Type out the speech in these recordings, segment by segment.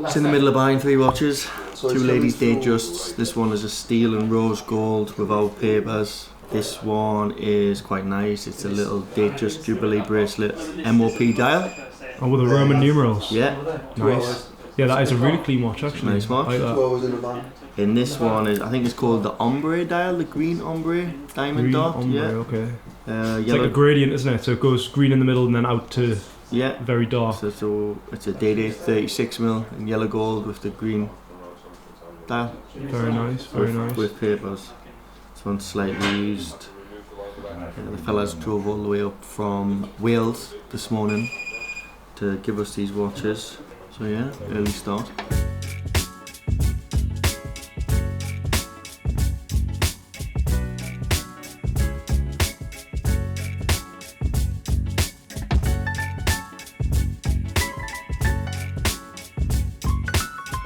It's in the middle of buying 3 watches. 2 Lady Datejusts. This one is a steel and rose gold without papers. This one is quite nice. It's a little Datejust Jubilee bracelet, MOP dial. Oh, with the Roman numerals. Yeah. Nice. Yeah, that is a really clean watch actually. Nice watch. I like that. And this one is, I think it's called the ombre dial, the green ombre diamond Green dot. ombre, Yeah. okay. Yellow. It's like a gradient, isn't it? So it goes green in the middle and then out to very dark. So it's a Date 36mm in yellow gold with the green dial. Very nice, very nice. With papers. This one's slightly used. The fellas drove all the way up from Wales this morning to give us these watches. So yeah, early start.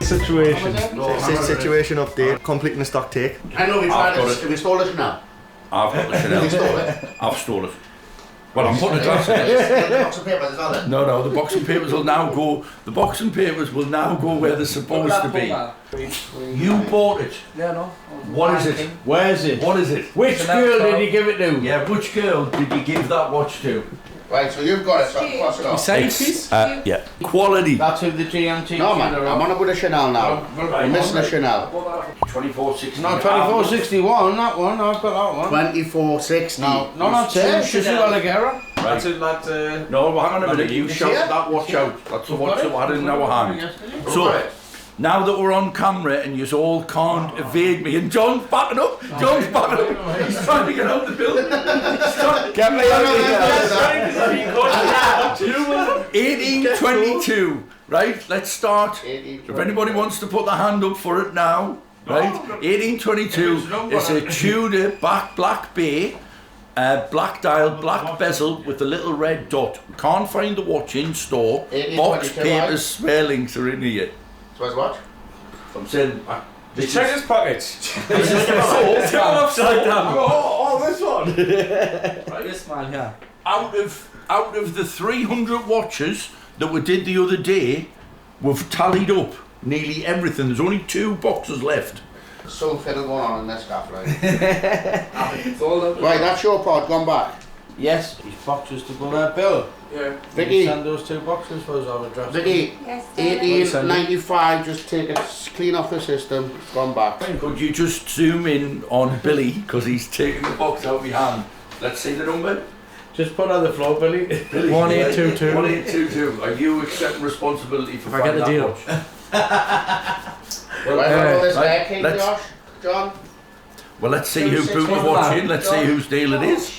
Situation update, completing the stock take. I know have you stole it now? I've got the Chanel. You stole it? I've stolen it. Well, I'm putting a glass in it. The box of papers as well then? No, the boxing papers will now go. The boxing papers will now go where they're supposed to be. You bought it. Yeah, no. What is it? Where is it? What is it? Which girl did you give it to? Yeah, which girl did you give that watch to? Right, so you've got it, so cross it off. Mercedes? Yeah. Quality. That's who the GMT. No man, I'm on with a Chanel now. We're missing a Chanel. 2460. No, 2461, that one, I've got that one. 2460. No, that's it. Shizu Aligera. That's it, no, hang on a minute. You shout that watch out. That's the watch that we had in our hand. So, now that we're on camera and you all can't evade me, and John's backing up. John's backing up. He's trying to get out the building. Get me out of here. 1822. Right, let's start. If anybody wants to put their hand up for it now, right? 1822 is a Tudor black bay, black dial, black bezel with a little red dot. Can't find the watch in store. Box papers, spare links are in here. So where's what? I'm saying. Check his pockets. This is upside down. Oh, this one. Right, this man here. Out of the 300 watches that we did the other day, we've tallied up nearly everything. There's only 2 boxes left. So fiddle going on in this gaff, right? Right, that's your pod, gone back. Yes, these boxes to go there, Bill. Yeah. Vicky, send those 2 boxes for us our address. Vicky, Yes, 1895, just take it clean off the system, it's gone back. Could you just zoom in on Billy, because he's taking the box out of my hand. Let's see the number. Just put on the floor, Billy. 1822. 1822. Are you accepting responsibility for I get the deal. watch? Well, this air king, Josh, John? Well, let's see who put the watch in. Let's see whose deal it is.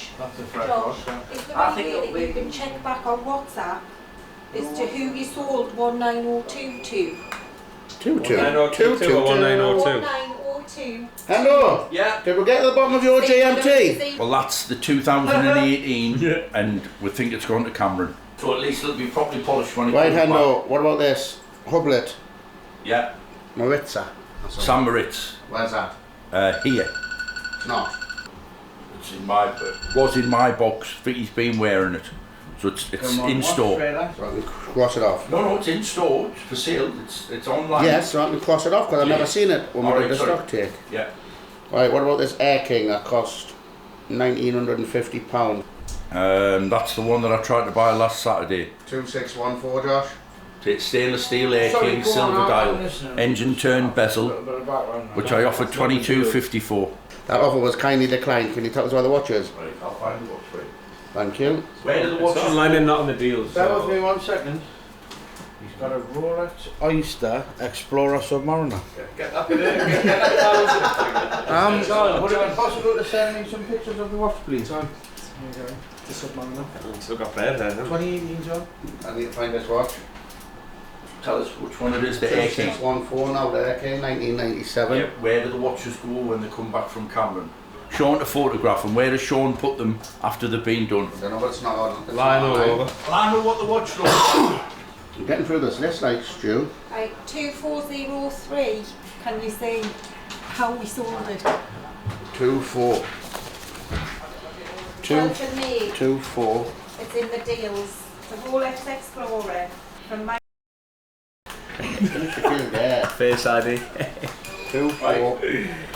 Josh, is there any way that you can check back on WhatsApp as to who you sold 19022? 1902 or 1902? 1902. Hello? Yeah. Did we get to the bottom of your GMT? Well, that's the 2018, and we think it's gone to Cameron. So at least it'll be properly polished when it Right, comes Hendo, back. what about this? Hublet, Yeah. Maritza. San Moritz. Where's that? Here. It's not. It's in my. Was in my box. Vicky's been wearing it, so it's in store. So I can cross it off. No, it's in store. It's for sale. It's online. Yes, so I can cross it off because I've never seen it when we did the stock take. Yeah. Right, what about this Air King that cost £1,950? That's the one that I tried to buy last Saturday. 2614, Josh. It's stainless steel Air King silver dial, engine turned bezel, which I offered $22.54. That offer was kindly declined. Can you tell us where the watch is? Right, I'll find the watch for you. Thank you. Where do the It's watches? online and not on the deals. Bear with me 1 second. He's got a Rolex Oyster Explorer Submariner. Get that in there. Get that down. Would it be possible to send me some pictures of the watch, please? The Submariner. Still got bed there, huh? 2018, John. I need to find this watch. Tell us which one it is, the Air King. 2614 now, the Air King, 1997. Yeah, where do the watches go when they come back from Cameron? Sean to photograph them. Where does Sean put them after they've been done? I don't know, but it's not on. Line all over. Well, I know what the watch looks like. I'm getting through this list like Stu. Right, 2403. Can you see how we sold it? 24. 12th of May. 24. It's in the deals. The Rolex Explorer from my there. Face ID. 2-4.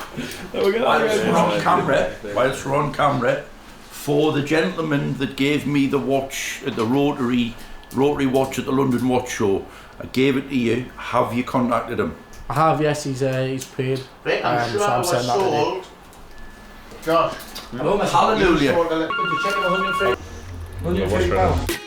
Whilst we're on camera, for the gentleman that gave me the watch at the rotary watch at the London Watch Show, I gave it to you. Have you contacted him? I have, yes, he's paid. Wait, I'm sure so I'm it sending was that today. sold. Josh. Hallelujah. Sold a little- Could you check it 150 pounds?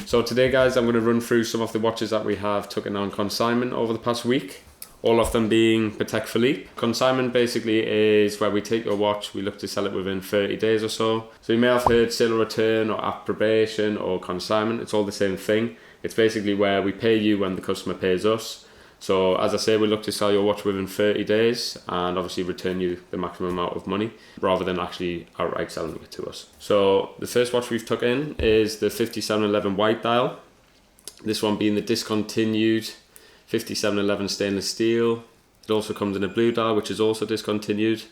So today guys, I'm going to run through some of the watches that we have taken on consignment over the past week. All of them being Patek Philippe. Consignment basically is where we take your watch, we look to sell it within 30 days or so. So you may have heard sale or return or approbation or consignment, it's all the same thing. It's basically where we pay you when the customer pays us. So as I say, we look to sell your watch within 30 days and obviously return you the maximum amount of money rather than actually outright selling it to us. So the first watch we've took in is the 5711 white dial. This one being the discontinued 5711 stainless steel. It also comes in a blue dial, which is also discontinued.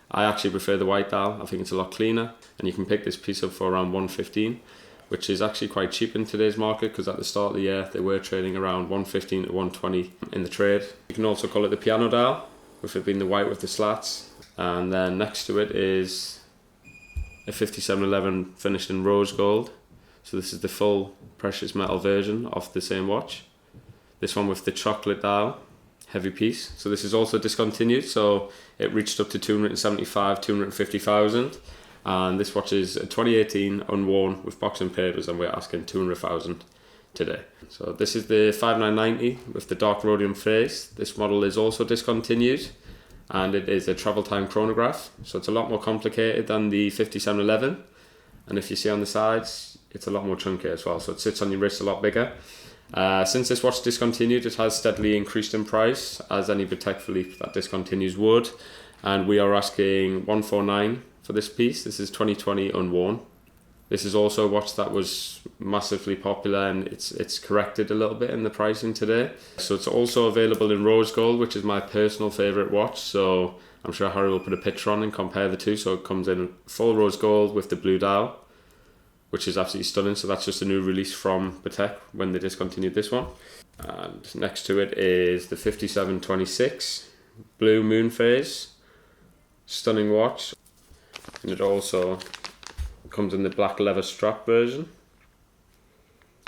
I actually prefer the white dial. I think it's a lot cleaner, and you can pick this piece up for around 115, which is actually quite cheap in today's market because at the start of the year they were trading around 115 to 120 in the trade. You can also call it the piano dial, with it being the white with the slats, and then next to it is a 5711 finished in rose gold. So this is the full precious metal version of the same watch. This one with the chocolate dial, heavy piece. So this is also discontinued, so it reached up to 275, 250,000. And this watch is a 2018 unworn with boxing papers, and we're asking 200,000 today. So this is the 5990 with the dark rhodium face. This model is also discontinued, and it is a travel time chronograph. So it's a lot more complicated than the 5711. And if you see on the sides, it's a lot more chunky as well. So it sits on your wrist a lot bigger. Since this watch discontinued, it has steadily increased in price, as any Patek Philippe that discontinues would. And we are asking 149 for this piece. This is 2020 unworn. This is also a watch that was massively popular, and it's corrected a little bit in the pricing today. So it's also available in rose gold, which is my personal favourite watch. So I'm sure Harry will put a picture on and compare the two. So it comes in full rose gold with the blue dial, which is absolutely stunning. So that's just a new release from Patek when they discontinued this one. And next to it is the 5726 blue moon phase. Stunning watch. And it also comes in the black leather strap version.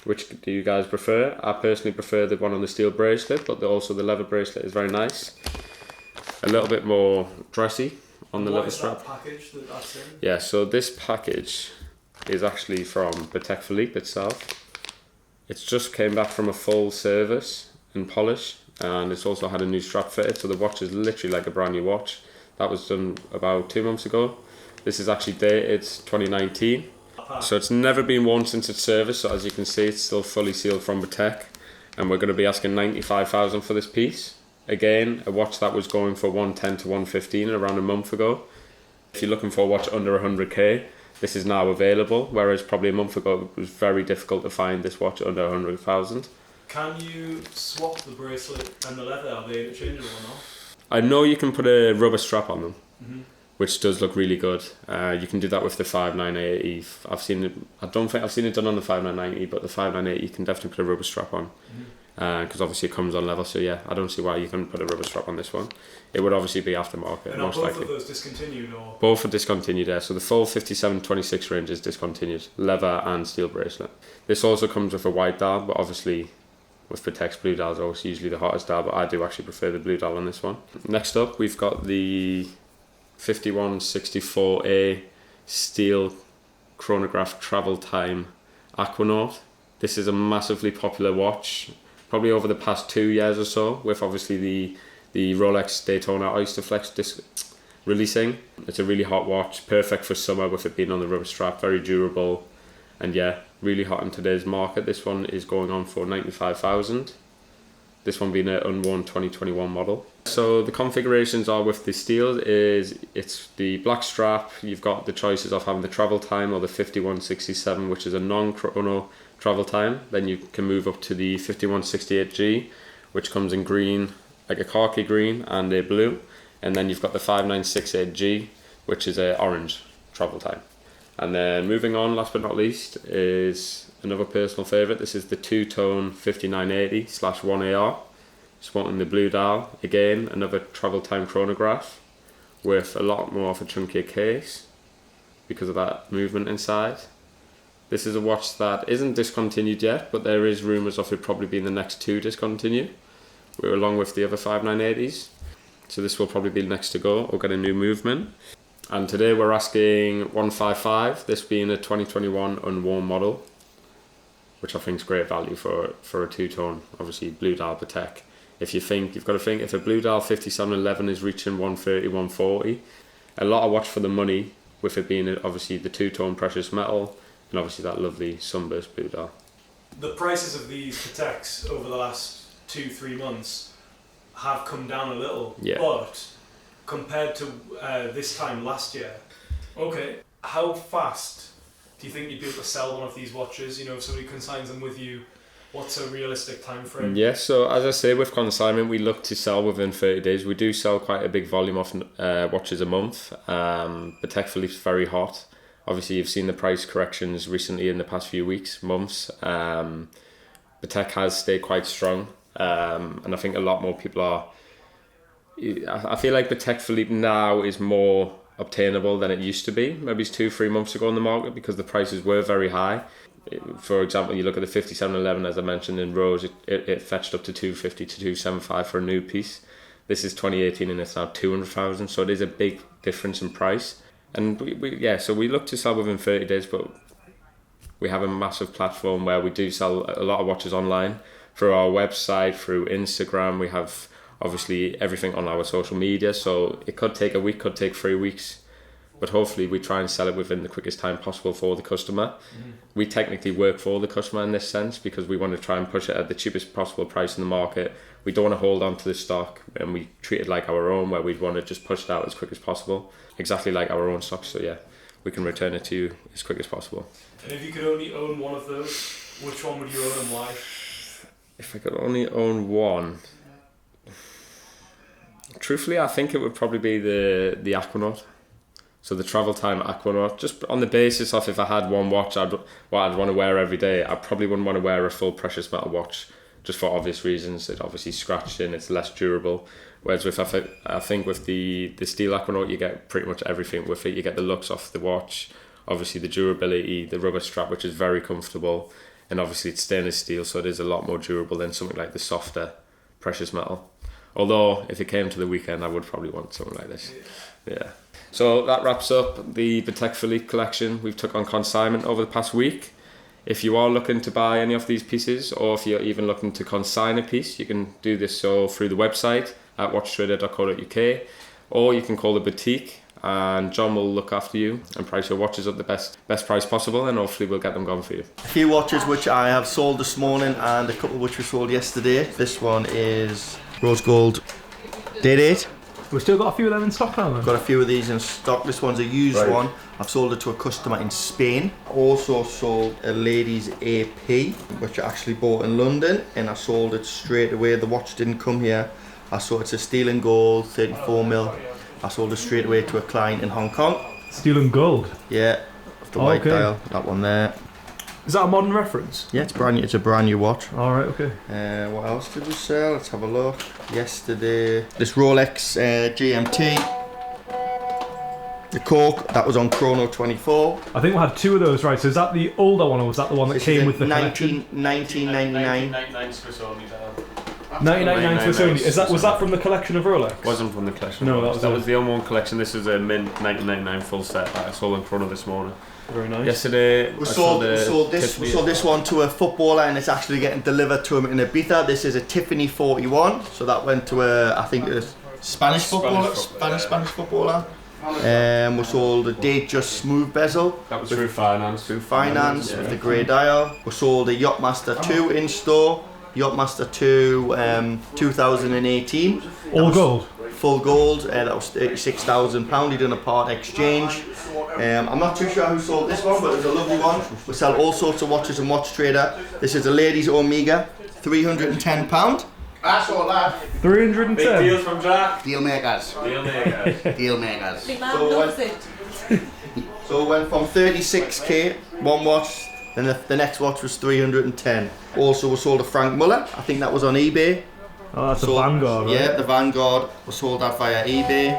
Which do you guys prefer? I personally prefer the one on the steel bracelet, but also the leather bracelet is very nice. A little bit more dressy on the leather strap. What is that package that's in? Yeah, so this package is actually from Patek Philippe itself. It's just came back from a full service and polish, and it's also had a new strap fitted, so the watch is literally like a brand new watch. That was done about 2 months ago. This is actually dated 2019, so it's never been worn since its service. So as you can see, it's still fully sealed from Patek, and we're going to be asking 95,000 for this piece. Again, a watch that was going for 110 to 115 around a month ago. If you're looking for a watch under 100k, this is now available, whereas probably a month ago it was very difficult to find this watch under 100,000. Can you swap the bracelet and the leather? Are they interchangeable or not? I know you can put a rubber strap on them, which does look really good. You can do that with the 5980. I've seen it. I don't think I've seen it done on the 5990, but the 5980 you can definitely put a rubber strap on, because obviously it comes on level. So yeah, I don't see why you couldn't put a rubber strap on this one. It would obviously be aftermarket, And are most both likely. of those discontinued or? Both are discontinued there, so the full 5726 range is discontinued, leather and steel bracelet. This also comes with a white dial, but obviously with Patek's blue dials are always usually the hottest dial, but I do actually prefer the blue dial on this one. Next up, we've got the 5164A steel chronograph travel time Aquanaut. This is a massively popular watch, probably over the past 2 years or so, with obviously the Rolex Daytona Oyster Flex disc releasing. It's a really hot watch, perfect for summer with it being on the rubber strap, very durable, and yeah, really hot in today's market. This one is going on for 95,000. This one being an unworn 2021 model. So the configurations are with the steel it's the black strap. You've got the choices of having the travel time or the 5167, which is a non-chrono travel time. Then you can move up to the 5168G, which comes in green, like a khaki green, and a blue. And then you've got the 5968G, which is a orange travel time. And then moving on, last but not least, is another personal favourite. This is the two-tone 5980/1AR. Sporting the blue dial. Again, another travel time chronograph with a lot more of a chunkier case because of that movement inside. This is a watch that isn't discontinued yet, but there is rumours of it probably being the next to discontinue. We're along with the other 5980s. So this will probably be next to go or get a new movement. And today we're asking 155, this being a 2021 unworn model, which I think is great value for a two-tone, obviously blue dial Patek. If you think, you've got to think, if a blue dial 5711 is reaching 130, 140, a lot of watch for the money, with it being obviously the two-tone precious metal, and obviously that lovely sunburst blue dial. The prices of these Pateks over the last 2-3 months have come down a little, Yeah. but compared to this time last year, okay, how fast do you think you'd be able to sell one of these watches? You know, if somebody consigns them with you, what's a realistic time frame? Yeah, so as I say, with consignment, we look to sell within 30 days. We do sell quite a big volume of watches a month. Patek Philippe's very hot. Obviously, you've seen the price corrections recently in the past few weeks, months. Patek has stayed quite strong, and I think a lot more people are. I feel like Patek Philippe now is more obtainable than it used to be. Maybe it's 2-3 months ago in the market because the prices were very high. For example, you look at the 5711, as I mentioned in Rose, it fetched up to 250 to 275 for a new piece. This is 2018 and it's now 200,000, so it is a big difference in price. And so we look to sell within 30 days, but we have a massive platform where we do sell a lot of watches online through our website, through Instagram. We have obviously everything on our social media, so it could take a week, could take 3 weeks, but hopefully we try and sell it within the quickest time possible for the customer. We technically work for the customer in this sense because we want to try and push it at the cheapest possible price in the market. We don't want to hold on to the stock, and we treat it like our own, where we'd want to just push it out as quick as possible, exactly like our own stock. So yeah, we can return it to you as quick as possible. And if you could only own one of those, which one would you own and why? If I could only own one, truthfully, I think it would probably be the Aquanaut. So the travel time Aquanaut, just on the basis of if I had one watch I'd want to wear every day, I probably wouldn't want to wear a full precious metal watch, just for obvious reasons. It obviously scratching, it's less durable. Whereas with I think with the steel Aquanaut, you get pretty much everything with it. You get the looks off the watch, obviously the durability, the rubber strap, which is very comfortable, and obviously it's stainless steel, so it is a lot more durable than something like the softer precious metal. Although if it came to the weekend, I would probably want something like this. Yeah. So that wraps up the Patek Philippe collection we've took on consignment over the past week. If you are looking to buy any of these pieces, or if you're even looking to consign a piece, you can do this so through the website at watchtrader.co.uk, or you can call the boutique and John will look after you and price your watches at the best price possible, and hopefully we'll get them gone for you. A few watches which I have sold this morning and a couple which we sold yesterday. This one is rose gold Date 8. We've still got a few of them in stock now then? Got a few of these in stock. This one's a used one. I've sold it to a customer in Spain. Also sold a lady's AP, which I actually bought in London, and I sold it straight away. The watch didn't come here. I sold it's a steel and gold 34mm. I sold it straight away to a client in Hong Kong. Steel and gold? Yeah, the white dial, that one there. Is that a modern reference? Yeah, it's brand new. It's a brand new watch. Alright, okay. What else did we sell? Let's have a look. Yesterday, this Rolex GMT. The cork, that was on Chrono 24. I think we had two of those, right? So is that the older one, or was that the one that came with the collection? 1999. 1999 Swiss only dial. 1999 Swiss only. Was that from the collection of Rolex? Wasn't from the collection. No, that was the unworn collection. This is a mint 1999 full set that I sold on Chrono this morning. Very nice. Yesterday, we sold this one to a footballer, and it's actually getting delivered to him in Ibiza. This is a Tiffany 41, so that went to I think a Spanish footballer. We sold a Datejust smooth bezel. That was through finance. With the grey dial. We sold a Yacht-Master 2 in store. Yacht-Master 2 2018. All gold? Full gold. That was £36,000. He done a part exchange. I'm not too sure who sold this one, but it's a lovely one. We sell all sorts of watches in Watchtrader. This is a ladies Omega, £310. I saw that. 310. Big deals from Jack. Deal makers. Deal makers. Deal makers. The man loves it. So So it went from 36k, one watch, then the next watch was 310. Also we sold a Frank Muller, I think that was on eBay. Oh, that's a Vanguard, right? Yeah, the Vanguard, we sold that via eBay.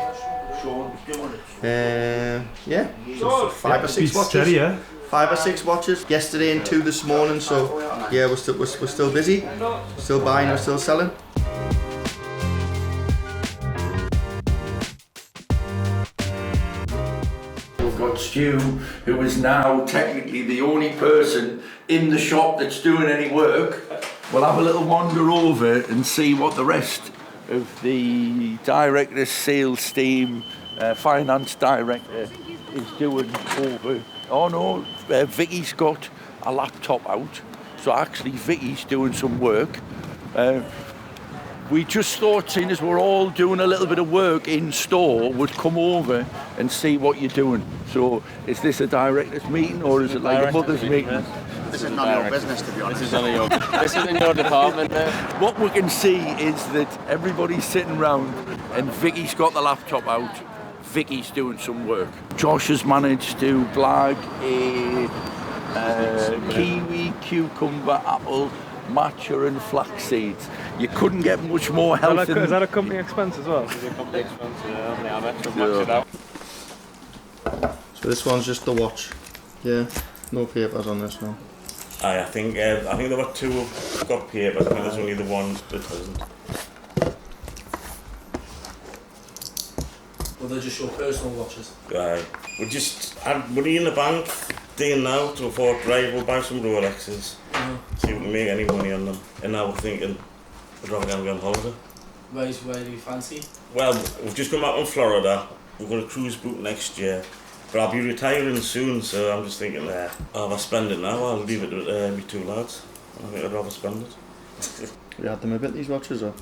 Yeah, so 5 or 6 watches. Steady, yeah? 5 or 6 watches yesterday and 2 this morning, so yeah, we're still busy, still buying and still selling. We've got Stu, who is now technically the only person in the shop that's doing any work. We'll have a little wander over and see what the rest of the director, sales team, finance director is doing over. Oh no, Vicky's got a laptop out, so actually Vicky's doing some work. We just thought, seeing as we're all doing a little bit of work in store, would come over and see what you're doing. So, is this a director's meeting or is it like a mother's meeting? This is none of your business, to be honest. This is in your department. What we can see is that everybody's sitting round and Vicky's got the laptop out. Vicky's doing some work. Josh has managed to blag a kiwi, cucumber, apple, matcha and flax seeds. You couldn't get much more health. Is that a company expense as well? It's a company expense, yeah. I'm extra maxed it out. So this one's just the watch. Yeah, no papers on this one. I think there were 2 who've got papers. I think there's only the one that hasn't. Well, they're just your personal watches. We just had money in the bank, day now, to afford drive. We'll buy some Rolexes, see if we can make any money on them. And now we're thinking, I'd rather go on holiday. Where do you fancy? Well, we've just come back from Florida. We're going to cruise boot next year. But I'll be retiring soon, so I'm just thinking, if I spend it now, I'll leave it to my 2 lads. I think I'd rather spend it. We had them a bit, these watches, or?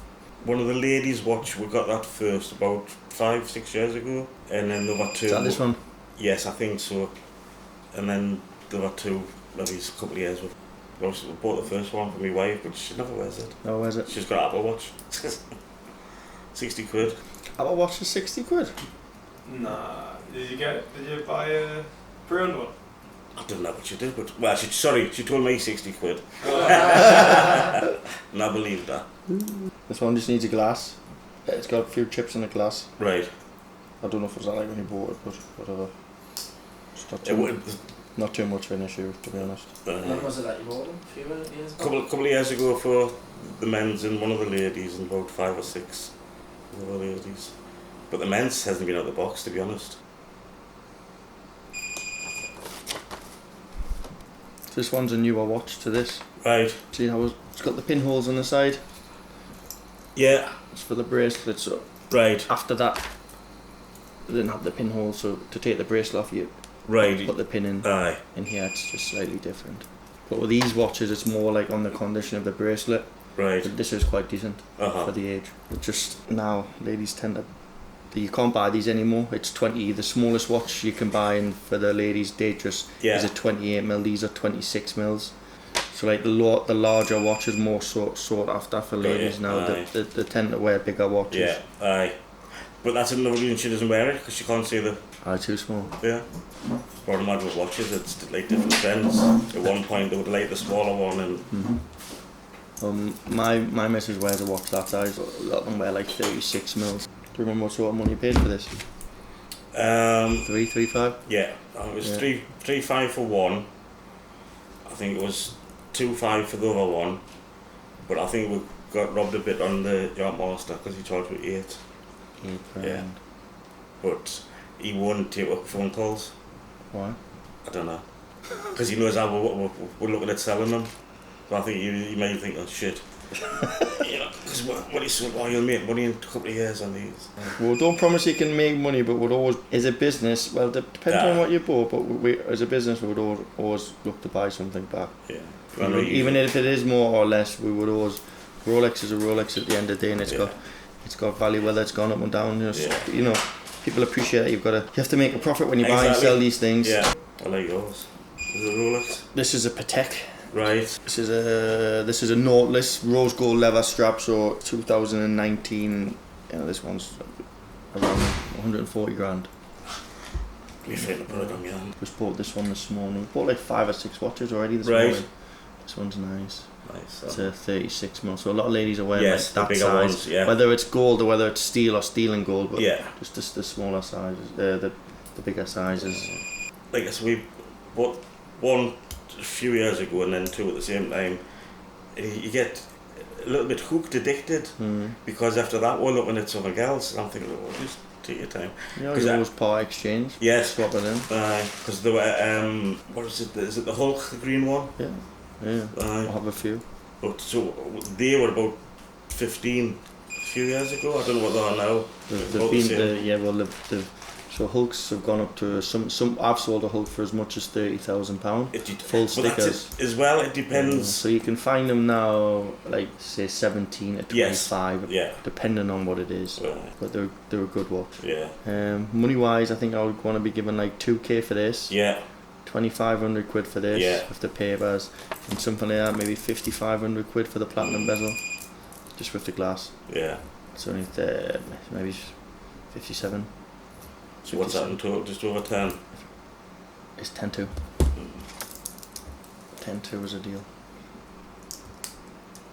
One of the ladies' watch, we got that first about 5-6 years ago, and then there were 2. Is that this one? Yes, I think so. And then there were 2, maybe a couple of years. We bought the first one for my wife, but she never wears it. No, where's it? She's got an Apple Watch. 60 quid. Apple Watch is 60 quid? Nah. Did you buy a pre-owned one? I don't know what she did, but well, she told me 60 quid. And I believed that. This one just needs a glass. It's got a few chips in the glass. Right. I don't know if it was that like when you bought it, but whatever. Not too much of an issue, to be honest. When was it that you bought them? A few years ago? Couple of years ago for the men's and one of the ladies, and about 5 or 6 of the ladies. But the men's hasn't been out of the box, to be honest. This one's a newer watch to this. Right. See how it's got the pinholes on the side? Yeah. It's for the bracelet, so right. After that, they didn't have the pinhole, so to take the bracelet off, you put the pin in. Aye. And here it's just slightly different. But with these watches, it's more like on the condition of the bracelet. Right. But this is quite decent for the age. But just now, ladies tend to. You can't buy these anymore. It's 20. The smallest watch you can buy in for the ladies' Datejust is a 28mm. These are 26mm. So like the larger watches more sought after for ladies now. They tend to wear bigger watches. Yeah, aye. But that's another reason she doesn't wear it, because she can't see the. Too small. Yeah. Or the matter with watches, it's like different trends. At one point they would like the smaller one, and. My missus wears a watch that size. A lot of them wear like 36mm. Do you remember what sort of money you paid for this? 3-5? Yeah, it was 3-5 for one. I think it was 2-5 for the other one. But I think we got robbed a bit on the Yacht-Master because he charged me 8. Yeah. But he won't take phone calls. Why? I don't know. Because he knows how we're looking at selling them. So I think he may think, oh shit. You know, because what he said, you'll make money in a couple of years on these. Well, don't promise you can make money, but we'd always, as a business, well, depends on what you bought, but we, as a business, we would always look to buy something back. Yeah. Even if it is more or less, we would always. Rolex is a Rolex at the end of the day, and it's got value whether it's gone up and down. You know, people appreciate that you have to make a profit when you buy and sell these things. Yeah, I like yours. Is it a Rolex? This is a Patek. Right. This is a Nautilus rose gold leather strap, so 2019. You know, this one's around 140 grand. We're afraid to put it on, yeah. Just bought this one this morning. Bought like 5 or 6 watches already this Right. morning. This one's nice. Nice. It's a 36mm, so a lot of ladies are wearing Yes, like the that bigger size. ones, yeah. Whether it's gold or whether it's steel or steel and gold, but Yeah. just the smaller sizes, the bigger sizes. Like I said, we bought one a few years ago and then 2 at the same time. You get a little bit hooked, addicted, because after that we're looking at something else, and I'm thinking, oh, just take your time. Yeah, you always part exchange. Yes. Swap it in. Because there were, what is it? Is it the Hulk, the green one? Yeah. Yeah. I'll have a few. But so they were about 15 a few years ago. I don't know what they are now. They've been so Hulks have gone up to some. I've sold a Hulk for as much as £30,000. Full stickers. As well, it depends. So you can find them now, like say 17 to 25, depending on what it is. Right. But they're a good watch. Yeah. Money wise, I think I would want to be given like 2k for this. Yeah. 2,500 quid for this. Yeah. With the papers and something like that, maybe 5,500 quid for the platinum bezel, just with the glass. Yeah. It's only maybe 57. So what's that in total? Just over 10? It's 10-2. 10-2 was a deal.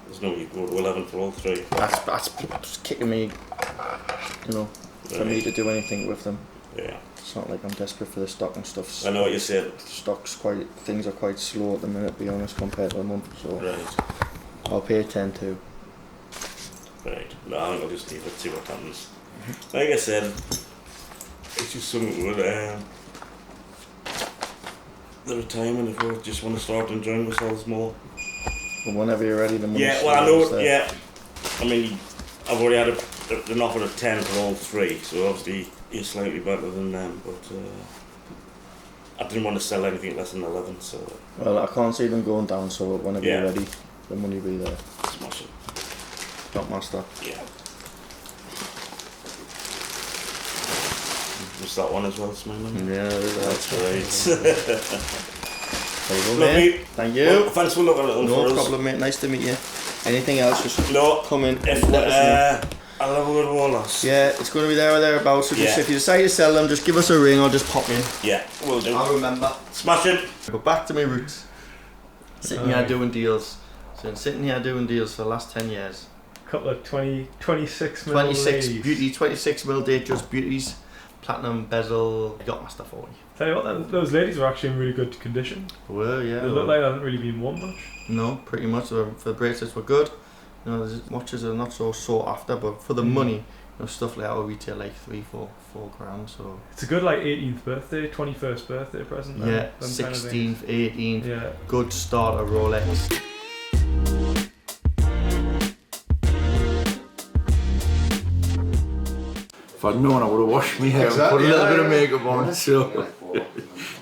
There's no you go to 11 for all 3. That's just kicking me, for me to do anything with them. Yeah. It's not like I'm desperate for the stock and stuff. I know what you said. Things are quite slow at the minute, to be honest, compared to a month. So right. I'll pay 10-2. Right. No, I think I'll just leave it, see what happens. Like I said, it's just something with the retirement, if we just want to start enjoying ourselves more. But whenever you're ready, the money. Yeah, well, I know. Yeah, I mean, I've already had an offer of 10 for all 3, so obviously you're slightly better than them. But I didn't want to sell anything less than 11, so. Well, I can't see them going down. So whenever you're ready, the money will be there. Smash it. Yacht-Master. Yeah. Just that one as well, smiling. Yeah, that's right. There you go, mate. Thank you. Well, thanks for looking at them for us. No problem, mate. Nice to meet you. Anything else, just come in. I'll have a good Rolex. Yeah, it's going to be there or thereabouts. So just if you decide to sell them, just give us a ring or just pop in. Yeah, will do. I'll remember. Smash it. Go back to my roots. Sitting here doing deals. So I'm sitting here doing deals for the last 10 years. Couple of 26 mil 26 ladies. beauty, 26 mil Datejust beauties, platinum bezel, Yacht-Master 40. Tell you what, those ladies were actually in really good condition. Were, yeah. They look like they haven't really been worn much. No, pretty much. For the bracelets were good. The watches are not so sought after, but for the money, stuff like that will retail like 3-4 grand. So it's a good like 18th birthday, 21st birthday present. Yeah, 16th, 18th. Yeah. Good start of Rolex. If I'd known, I would have washed my hair and put a little bit of makeup on. So,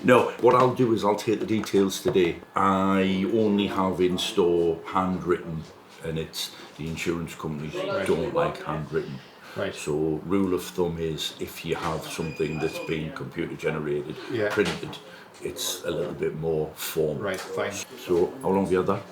no, what I'll do is I'll take the details today. I only have in store handwritten, and it's the insurance companies don't like handwritten. Right. So, rule of thumb is if you have something that's been computer generated, printed, it's a little bit more formal. Right, fine. So, how long have you had that?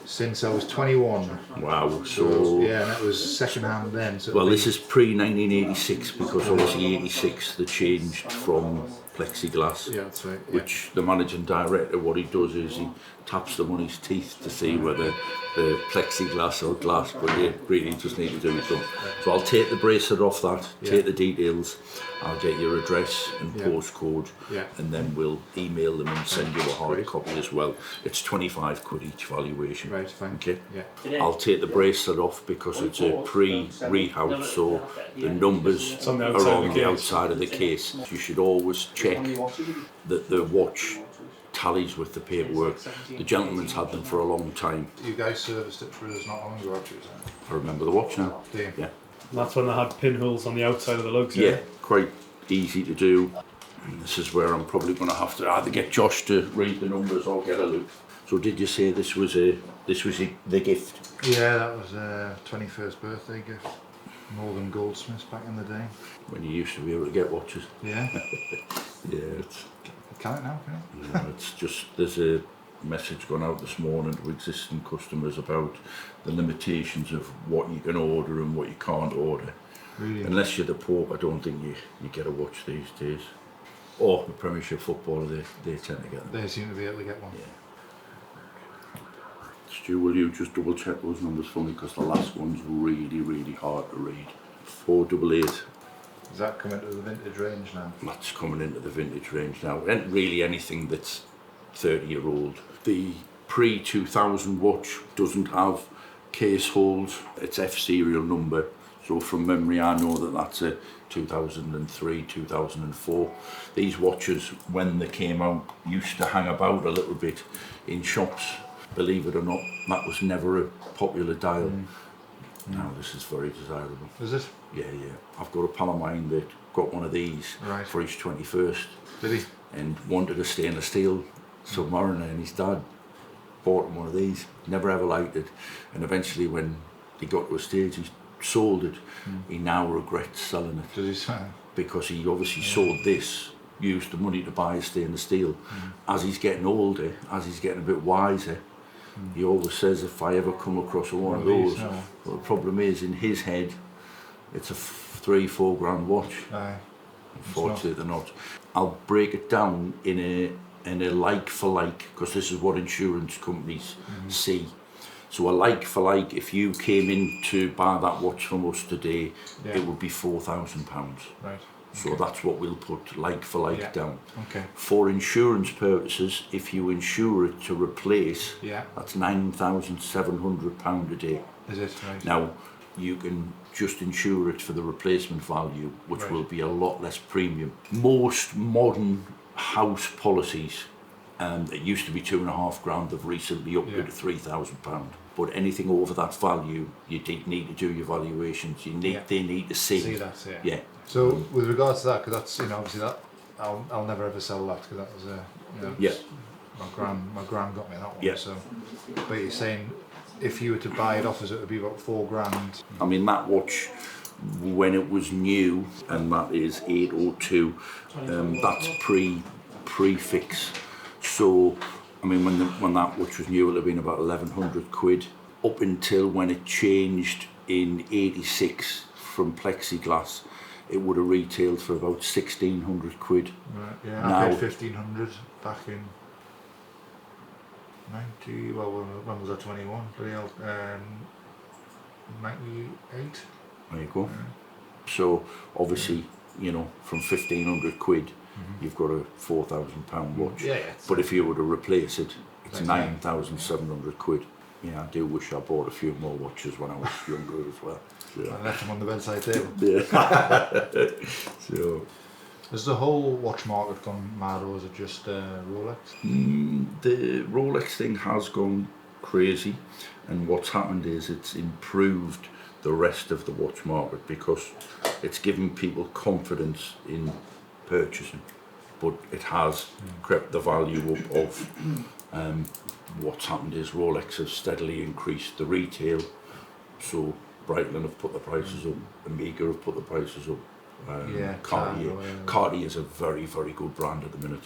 Since I was 21. Wow, so... Yeah, and that was second hand then. So well, this is pre-1986 because obviously 86 they changed from plexiglass. Yeah, that's right. Which the managing director, what he does is he taps them on his teeth to see whether the plexiglass or glass, but you really just need to do it done. So I'll take the bracelet off that, take the details, I'll get your address and postcode, and then we'll email them and send you a hard copy as well. It's 25 quid each valuation. Right, fine. Okay. Yeah. I'll take the bracelet off because it's a pre-rehouse, so the numbers are on the outside of the case. You should always check that the watch tallies with the paperwork. The gentleman's had them for a long time. You guys serviced it for us not long ago, actually. I remember the watch now. Yeah. That's when they had pinholes on the outside of the lugs. Yeah, quite easy to do. And this is where I'm probably going to have to either get Josh to read the numbers or get a look. So did you say this was the gift? Yeah, that was a 21st birthday gift. Northern Goldsmiths back in the day. When you used to be able to get watches. Yeah. Yeah, it's... Can it now, can it? Yeah, it's just, there's a message gone out this morning to existing customers about the limitations of what you can order and what you can't order. Really? Unless you're the Pope, I don't think you get a watch these days. or the Premiership footballer, they tend to get them. They seem to be able to get one. Yeah. Stu, will you just double check those numbers for me, because the last one's really hard to read. 488. Does that come into the vintage range now? That's coming into the vintage range now. And really anything that's 30-year-old. The pre-2000 watch doesn't have case holes. It's F serial number. So from memory, I know that that's a 2003, 2004. These watches, when they came out, used to hang about a little bit in shops. Believe it or not, that was never a popular dial. Now this is very desirable. Is it? Yeah. I've got a pal of mine that got one of these for his 21st. Did he? And wanted a stainless steel Submariner, and his dad bought him one of these. Never ever liked it. And eventually when he got to a stage, he sold it. He now regrets selling it. Does he? Because he obviously sold this, used the money to buy a stainless steel. As he's getting older, as he's getting a bit wiser, he always says, if I ever come across one of those, well, the problem is in his head, it's a 3-4 grand watch. Unfortunately, they're not. I'll break it down in a like for like, because this is what insurance companies see. So a like for like, if you came in to buy that watch from us today, it would be £4,000. Right. So that's what we'll put like for like down. Okay. For insurance purposes, if you insure it to replace, that's £9,700 a day. Is it? Right. Now, you can just insure it for the replacement value, which will be a lot less premium. Most modern house policies, it used to be 2.5 grand, they've recently upped it to £3,000. But anything over that value, you need to do your valuations. They need to see that. Yeah. So with regards to that, because that's obviously that I'll never ever sell that, because that was my gran got me that one. So, but you're saying if you were to buy it off us, it would be about 4 grand. I mean, that watch, when it was new, and that is 802, that's prefix. So, I mean, when that watch was new, it would have been about 1,100 quid. Up until when it changed in '86 from plexiglass, it would have retailed for about 1,600 quid. Right, yeah, I paid 1,500 back in 90, well, when was I 21? 98? There you go. So, obviously, from 1,500 quid, you've got a £4,000 watch. But if you were to replace it, it's 9,700 quid. Yeah, I do wish I bought a few more watches when I was younger as well. I left them on the bedside table. So, has the whole watch market gone mad, or is it just Rolex? The Rolex thing has gone crazy, and what's happened is it's improved the rest of the watch market, because it's given people confidence in purchasing, but it has crept the value up of what's happened is Rolex have steadily increased the retail, so Breitling have put the prices up, Omega have put the prices up, Cartier is a very good brand at the minute.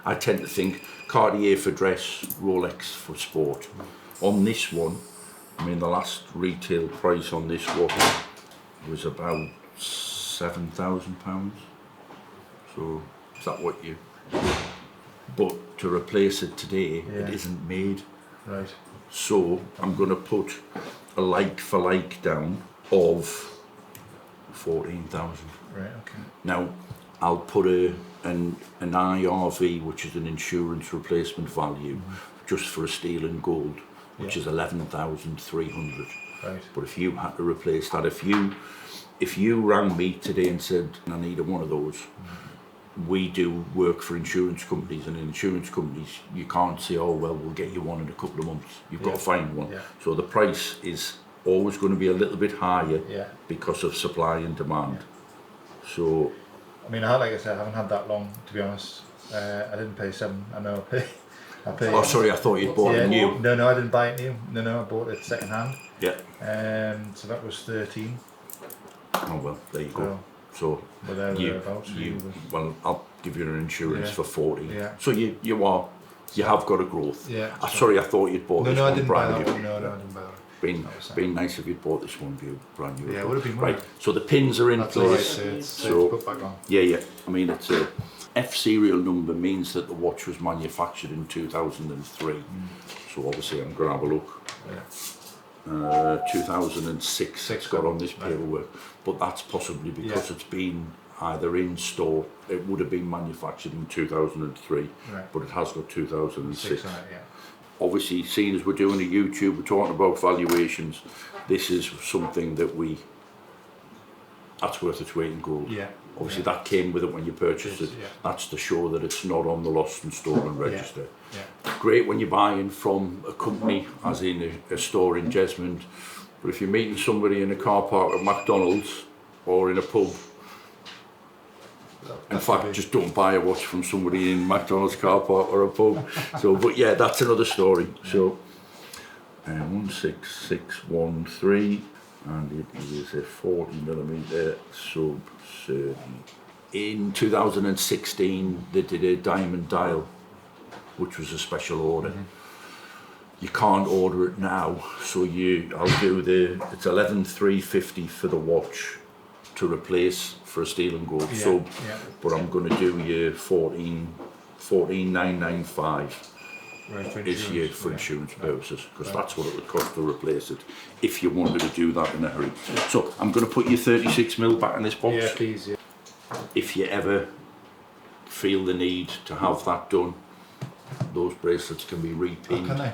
I tend to think Cartier for dress, Rolex for sport. On this one, I mean, the last retail price on this watch was about £7,000. So is that what you? But to replace it today, it isn't made. Right. So I'm going to put a like for like down of 14,000. Right. Okay. Now I'll put an IRV, which is an insurance replacement value, just for a steel and gold, which is 11,300. Right. But if you had to replace that, if you rang me today and said I need one of those. We do work for insurance companies, and in insurance companies you can't say, oh well, we'll get you one in a couple of months. You've got to find one. So the price is always going to be a little bit higher because of supply and demand. So, I mean, like I said, I haven't had that long, to be honest. I didn't pay 7. I know I paid. Oh, sorry, I thought you'd bought it new. No, I didn't buy it new. No, I bought it second hand. Yeah. So that was 13. Oh well, there you go. So well, I'll give you an insurance for 40. Yeah. So you have got a growth. Yeah. Sorry, I thought you'd bought this one. No, I didn't buy brand that new. one. No, I didn't buy that. Been nice if you'd bought this one brand new. Yeah, it would have been right. So the pins are in place. So put back on. Yeah. I mean, it's F serial number means that the watch was manufactured in 2003. So obviously I'm going to have a look. 2006 it's got on this paperwork, but that's possibly because it's been either in store. It would have been manufactured in 2003, but it has got 2006. Obviously, seeing as we're doing a YouTube, we're talking about valuations. This is something that that's worth its weight in gold. Obviously, that came with it when you purchased it. That's to show that it's not on the lost and stolen register. Great when you're buying from a company, as in a store in Jesmond, but if you're meeting somebody in a car park at McDonald's or in a pub, in fact, just don't buy a watch from somebody in McDonald's car park or a pub. So, but yeah, that's another story. So, 16613, and it is a 40mm sub Serti. In 2016, they did a diamond dial, which was a special order. You can't order it now, so I'll do it's 11,350 for the watch to replace for a steel and gold sub, but I'm going to do you 14,995 this year for insurance purposes, because that's what it would cost to replace it if you wanted to do that in a hurry. So I'm going to put your 36mm back in this box. Yeah, please. If you ever feel the need to have that done, those bracelets can be repinned. Can they?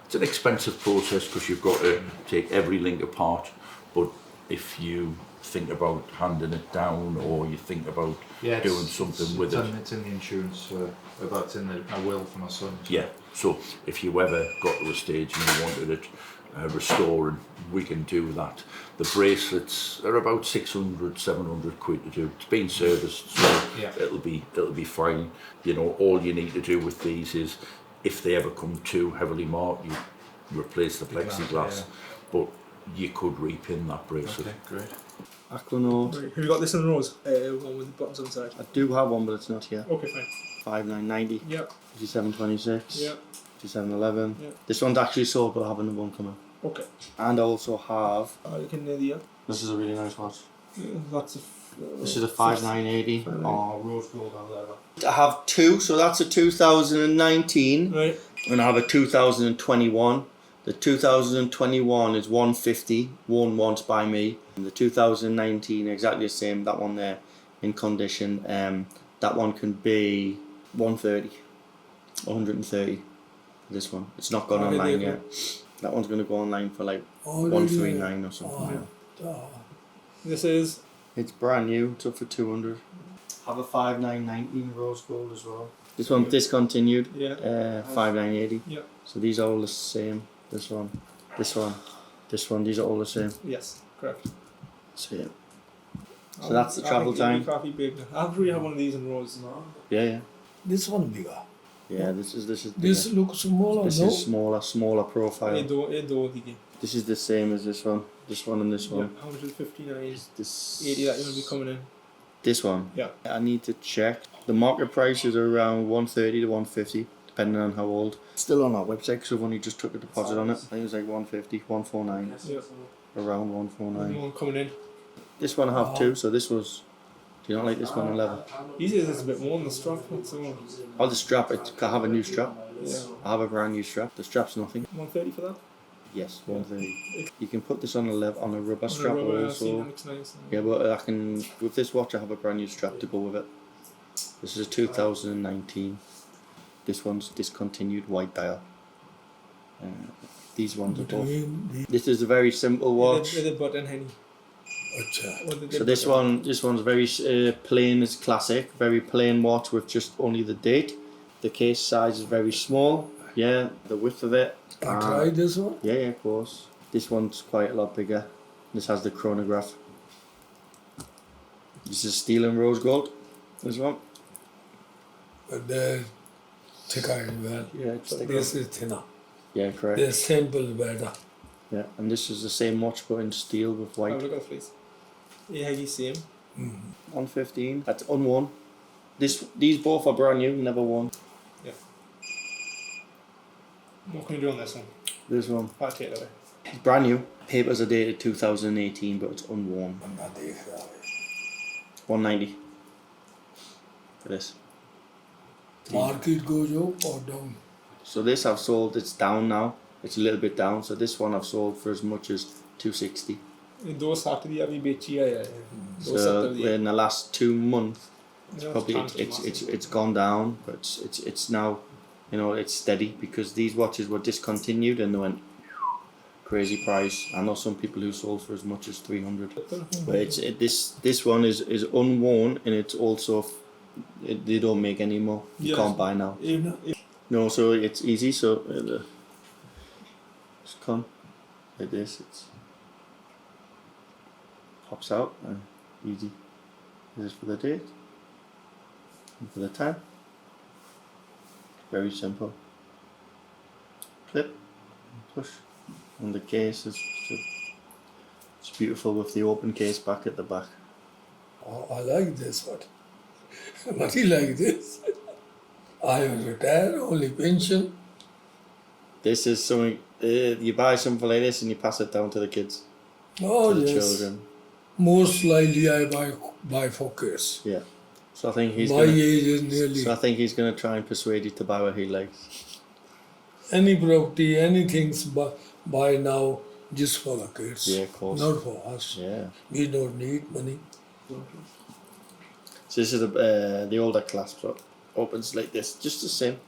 It's an expensive process because you've got to take every link apart, but if you think about handing it down, or you think about doing something with it. It's in the insurance, that's in a will for my son. So. Yeah, so if you ever got to a stage and you wanted it restoring, we can do that. The bracelets are about 600, 700 quid to do. It's been serviced, so it'll be fine. You know, all you need to do with these is, if they ever come too heavily marked, you replace the plexiglass, but you could repin that bracelet. Okay, great. Aquanaut. Right. Have you got this in rose? One with the buttons on the side. I do have one, but it's not here. Okay, fine. 5990. Yeah. 5726. Yeah. 5711. Yeah. This one's actually sold, but I have another one coming. Okay. And I also have. You can near the This is a really nice watch. Lots of. This is a 5980 or rose gold or whatever. I have two, so that's a 2019, right? And I have a 2021. The 2021 is 150, worn once by me. And the 2019 exactly the same. That one there, in condition. That one can be 130, 130. This one, it's not gone online yet. That one's going to go online for like 139 or something. This is. It's brand new. It's up for 200. Have a 5990 rose gold as well. This one discontinued. 5980. Yeah. So these are all the same. This one, this one, this one. These are all the same. Yes, correct. So yeah. So that's the travel time. Coffee bigger. I really have one of these in rose. Yeah. This one bigger. Yeah, this is. This looks smaller. This is smaller profile. This is the same as this one and this one. Yeah, how much is 59? This 80 that will be coming in. This one. Yeah. I need to check. The market prices are around 130 to 150, depending on how old. Still on our website, because I've only just took a deposit on it. I think it was like 150, 149. Yeah. Around 149. One coming in. This one I have too. So this was. Do you not like this one in leather? These days it's a bit more on the strap. Oh, the strap. I have a new strap. Yeah. I have a brand new strap. The strap's nothing. 130 for that. Yes, 130. You can put this on a rubber strap also. That looks nice. Yeah, but I can with this watch I have a brand new strap to go with it. This is a 2019. This one's discontinued white dial. These ones are both. This is a very simple watch. With a button henny. So this one's very plain. It's classic, very plain watch with just only the date. The case size is very small. Yeah, the width of it. I tried this one. Yeah, of course. This one's quite a lot bigger. This has the chronograph. This is steel and rose gold. This one. But they're thicker as well. Yeah, it's thicker. This is thinner. Yeah, correct. The sample better. Yeah, and this is the same watch but in steel with white. Look at please. Yeah, the same. 115. That's unworn. These both are brand new, never worn. Yeah. What can you do on this one? This one. I'll take it away. It's brand new. Papers are dated 2018, but it's unworn. 190 for this. Market goes up or down? So this I've sold, it's down now. It's a little bit down. So this one I've sold for as much as 260. So in the last 2 months, it's gone down, but it's now, you know, it's steady because these watches were discontinued and they went crazy price. I know some people who sold for as much as 300. But this one is unworn, and it's also they don't make any more. You can't buy now. No, so it's easy. So just come like this. It pops out and easy. This is for the date and for the time. Very simple. Clip, push, and the case is it's beautiful with the open case back at the back. Oh, I like this one. What do you like this? I am retired, only pension. This is something you buy something like this and you pass it down to the kids. Oh, to the yes. children. Most likely I buy for kids. Yeah. So I think he's My age is nearly. So I think he's gonna try and persuade you to buy what he likes. Any property, anything buy now just for the kids. Yeah, of course. Not for us. Yeah. We don't need money. So this is the older clasp, so it opens like this, just the same.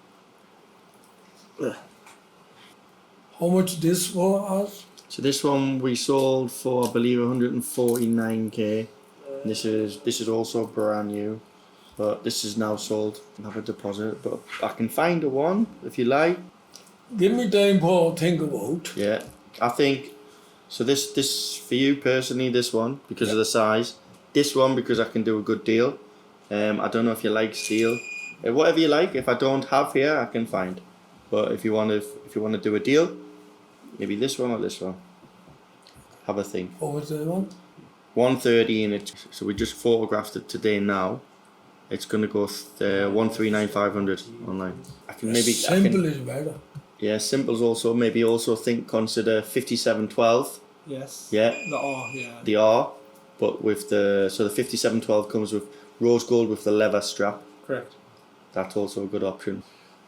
How much this for us? So this one we sold for, I believe, 149k. This is also brand new, but this is now sold. I have a deposit, but I can find a one if you like. Give me time for think about. Yeah, I think. So this for you personally, this one because of the size. This one because I can do a good deal. I don't know if you like steel. Whatever you like. If I don't have here, I can find. But if you want to do a deal, maybe this one or this one. Have a think. What was that one? 130 in it. So we just photographed it today. Now it's gonna go 139,500 online. I can maybe simple is better. Yeah, simple's also maybe also consider 5712. Yes. Yeah. The R, yeah. The R, but with the 5712 comes with rose gold with the leather strap. Correct. That's also a good option.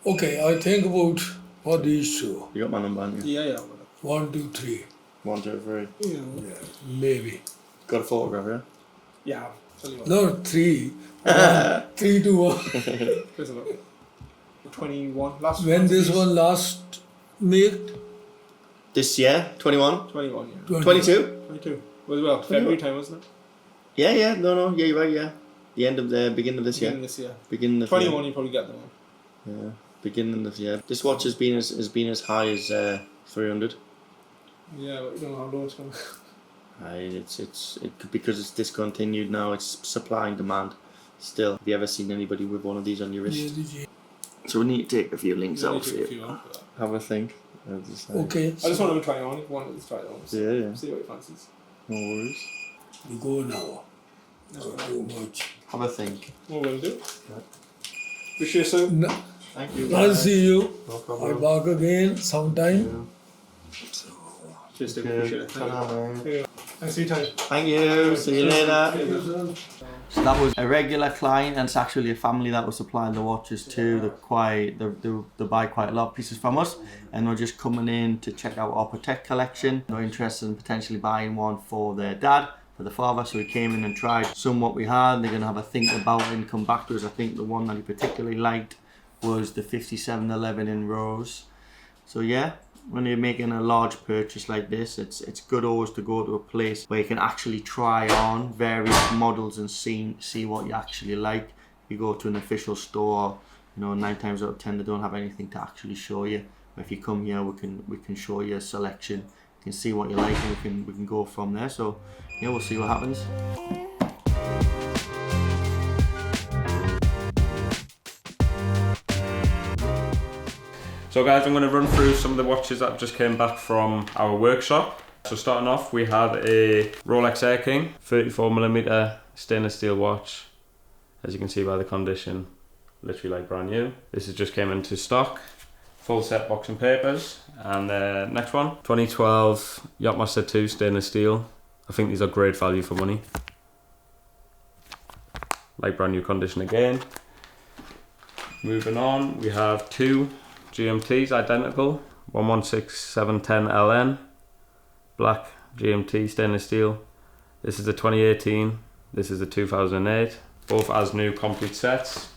Okay, I think about for these two. You got my number, haven't you? Yeah. 1, 2, 3. 1, 2, 3. Yeah, maybe. Got a photograph, yeah? Yeah. No, 3. 3 to 1. There's a look. 21. Last When this one last made? This year, 21. 21. Yeah. 22. 22. Well, February time, wasn't it? Yeah. No. Yeah, you're right. Yeah. The end of the beginning of this year. Beginning of 21. year. You probably get the one. Yeah. Beginning of the year. This watch has been as high as 300. Yeah, but we don't know how low it's going. Because it's discontinued now. It's supply and demand. Still, have you ever seen anybody with one of these on your wrist? Yeah. So we need to take a few links out for you. you. Have a think. Okay. I just want to try it on. If you want to try it on. Yeah. See what you fancies. No worries. You go now. Not too much. Have a think. What will do? Appreciate it. No. Thank you. I'll see you. No problem. I'll back again sometime. Just appreciate it. Thank you. Thanks for your time. Thank you. See you later. So that was a regular client, and it's actually a family that was supplying the watches too. They buy quite a lot of pieces from us, and they're just coming in to check out our Patek collection. They're interested in potentially buying one for their dad, for the father, so he came in and tried some what we had. They're going to have a think about it and come back to us. I think the one that he particularly liked was the 5711 in rose. So yeah, when you're making a large purchase like this, it's good always to go to a place where you can actually try on various models and see what you actually like. You go to an official store, 9 times out of 10 they don't have anything to actually show you. But if you come here, we can show you a selection. You can see what you like, and we can go from there. So yeah, we'll see what happens. So guys, I'm going to run through some of the watches that just came back from our workshop. So starting off, we have a Rolex Air King 34mm stainless steel watch. As you can see by the condition, literally like brand new. This has just came into stock. Full set box and papers. And the next one, 2012 Yacht-Master 2 stainless steel. I think these are great value for money. Like brand new condition again. Moving on, we have two GMTs identical, 116710 LN, black GMT stainless steel. This is the 2018, this is the 2008, both as new complete sets.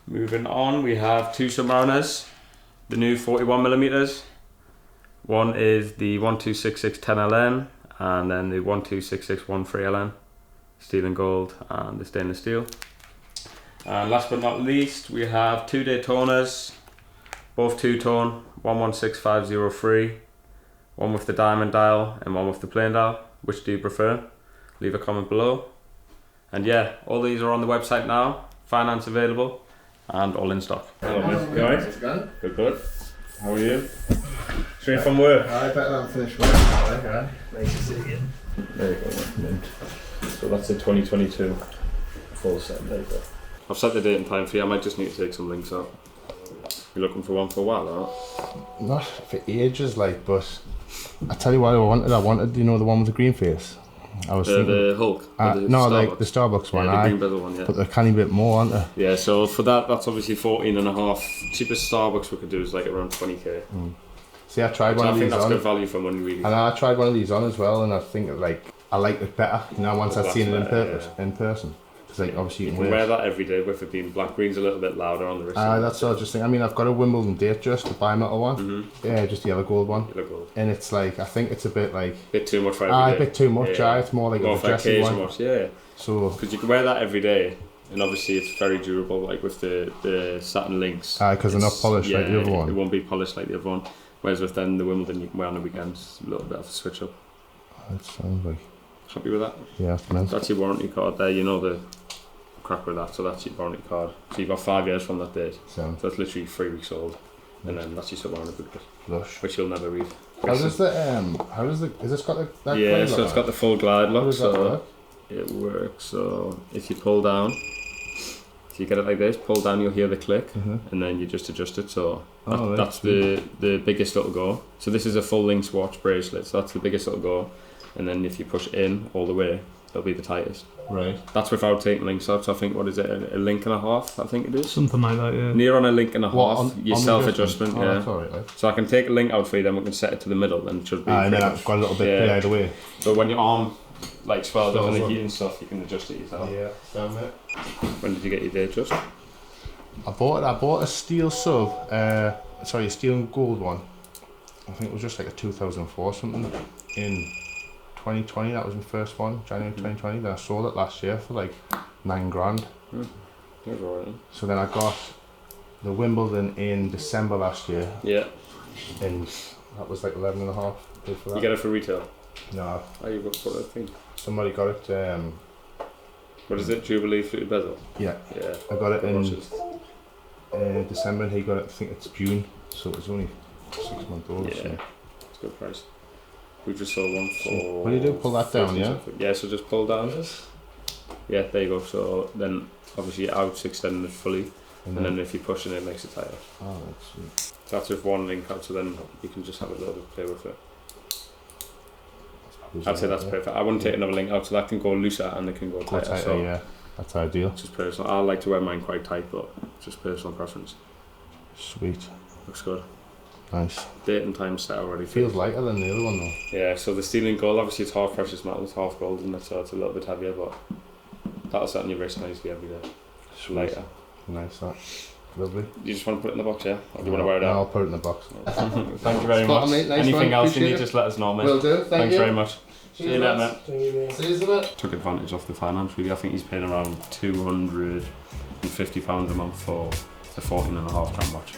Moving on, we have two Submariners, the new 41mm. One is the 126610 LN and then the 126613 LN, steel and gold and the stainless steel. And last but not least, we have two Daytonas, both two-tone, 116503, one with the diamond dial and one with the plain dial. Which do you prefer? Leave a comment below. And yeah, all these are on the website now, finance available, and all in stock. Hello, mate. You alright? Good, good. How are you? Straight from work? I bet I'm finished work. Nice to see you. There you go, mint. So that's the 2022 full set. There you go. I've set the date and time for you. I might just need to take some links out. You looking for one for a while, aren't Not for ages, like, but I tell you what I wanted, you know, the one with the green face. I was thinking the Hulk? no, like the Starbucks one. Yeah, the green bezel one, yeah. But they're a tiny bit more, aren't they? Yeah, so for that, that's obviously 14.5. Cheapest Starbucks we could do is like around 20k. See, I tried one of these on. I think that's good value for money, really. And I tried one of these on as well, and I think I liked it better. You know, once I'd seen it in person. Because like obviously you can wear that every day with it being black. Green's a little bit louder on the wrist. That's what I just think. I mean, I've got a Wimbledon Datejust, the bimetal one. Yeah, just the yellow gold one. Yellow gold. And it's like, I think it's a bit like... Bit too much for every day. A bit too much, it's more like a dressy one. Yeah. So... Because you can wear that every day, and obviously it's very durable, like with the satin links. Because they're not polished like the other one. It won't be polished like the other one. Whereas with then the Wimbledon you can wear on the weekends, a little bit of a switch up. That sounds like... Happy with that? Yeah, that's your warranty card there, you know the crack with that, so that's your warranty card. So you've got 5 years from that date. So that's literally 3 weeks old. And then that's your Submariner booklet. Lush. Which you'll never read. Is this got that yeah, so it's got the full glide lock, so work? It works. So if you pull down, so you get it like this, pull down, you'll hear the click, and then you just adjust it. So that's the biggest it'll go. So this is a full link watch bracelet, so that's the biggest it'll go. And then if you push in all the way, it'll be the tightest. Right. That's without taking links off. So I think, what is it, a link and a half? I think it is. Something like that, yeah. Near on a link and a half. On your self-adjustment, yeah. That's all right, so I can take a link out for you, then we can set it to the middle, then it should be. And then I've got a little bit either way. So when your arm like swells up and the heat and stuff, you can adjust it yourself. Yeah, damn it. When did you get your Datejust? I bought a steel sub, a steel and gold one. I think it was just like a 2004 something in 2020. That was my first one, January 2020. Then I sold it last year for like $9,000. That's all right. So then I got the Wimbledon in December last year. Yeah. And that was like 11.5. Paid for that. You get it for retail? No. Oh, you got that thing. Somebody got it. What is it? Jubilee fluted bezel. Yeah. Yeah. I got it in December, and he got it. I think it's June, so it's only 6 months old. Yeah. So. It's a good price. We just saw one for... What do you do? Pull that down, yeah? Yeah, so just pull down. Yeah, there you go. So then obviously your out's extended fully, and then if you push it, it makes it tighter. Oh, that's sweet. So that's with one link out, so then you can just have a little bit of play with it. I'd say that's perfect. I wouldn't take another link out, so that can go looser and it can go tighter. So yeah, that's ideal. Just personal. I like to wear mine quite tight, but just personal preference. Sweet. Looks good. Nice. Date and time set already. Feels lighter than the other one though. Yeah, so the steel and gold, obviously it's half precious metal, it's half gold, isn't it? So it's a little bit heavier, but that'll set on your wrist nicely every day. Sweet. Lighter. Nice that. Lovely. You just want to put it in the box, yeah? Or do you want to wear it out? I'll put it in the box. Thank you very much. Nice Anything else you need, it. just let us know, mate. Will do. Thanks very much. See you later, mate. See you in a bit. Took advantage of the finance really. I think he's paying around £250 a month for the 14.5 grand watch.